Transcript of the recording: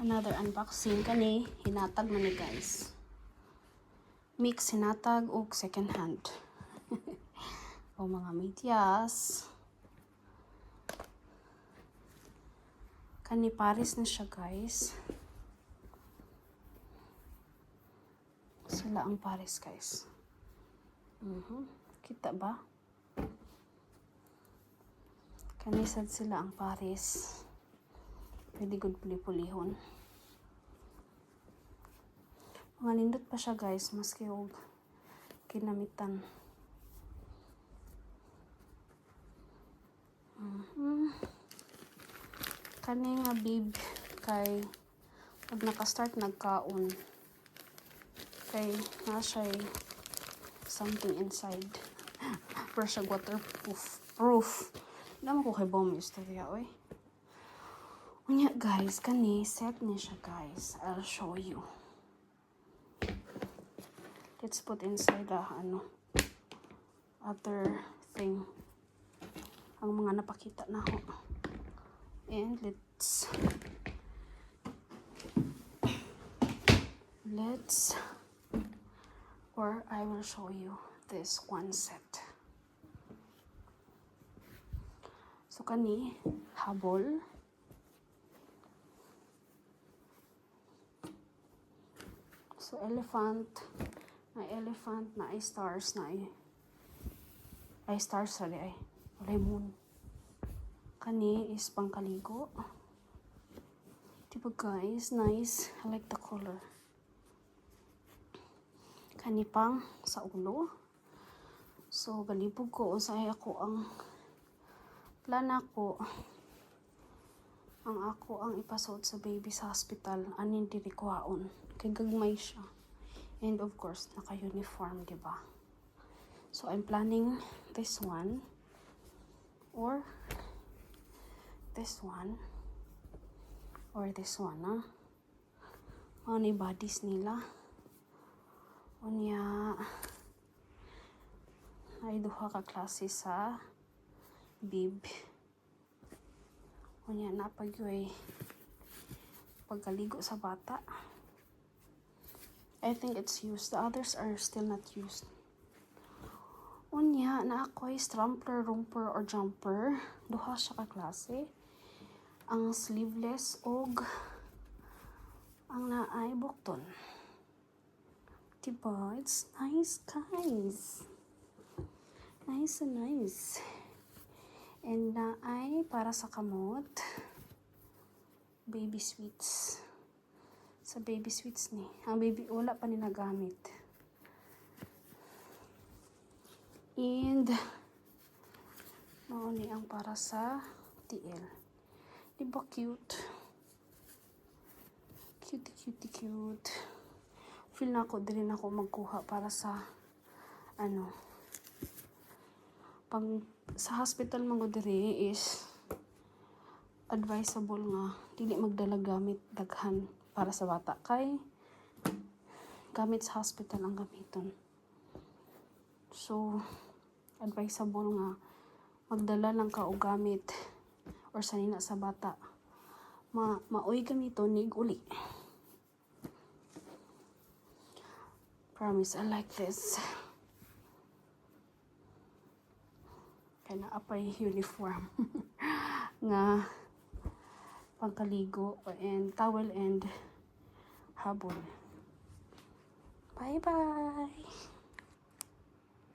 Another unboxing kani hinatag man ni guys. Mix hinatag og second hand. O mga medyas. Kani Paris na siya guys. Sila ang Paris guys. Kita ba? Kani sad sila ang Paris. Pwede good puli-pulihon. Mga nindot pa siya guys, maski og kinamitan. Kani nga bib kay pag naka-start nagkaon kay na siya something inside. Pero siya waterproof. Naman ko kay bomb istorya oy. Unya guys, kani set ni siya guys. I'll show you. Let's put inside the other thing. Ang mga napakita na ho. And or I will show you this one set. So kani habol. So elephant na ay stars na ay stars sali ay moon. Kani is pangkaligo. Diba guys, nice. I like the color. Kani pang sa ulo. So galibog ko unsay ako ang plan ako. Ang ipasod sa baby sa hospital anin diri kuhaon kay gagmay siya. And of course naka-uniform, diba? So I'm planning this one or this one or this one, Mga ni bodies nila. Unya ay duha ka klase sa bib. Unya na pagyoy pagkaligo sa bata. I think it's used. The others are still not used. Unya na ako'y strampler, romper, or jumper. Duha siya ka klase. Ang sleeveless og ang naay bukton. Diba? It's nice guys. Nice and nice. And naay para sa kamot. Baby sweets. Sa baby sweets ni. Ang baby wala pa ni nagamit. And ni ang para sa TL. Diba cute? Cute. Feel na ako, din ako magkuha para sa pag sa hospital mga diri is advisable nga dili magdala gamit daghan para sa bata kay gamit sa hospital ang gamiton. So advisable nga magdala lang ka og gamit or sanina sa bata maoy gamiton nig uli. Promise I like this. Kaya na apay uniform nga pagkaligo and towel and habol. Bye bye.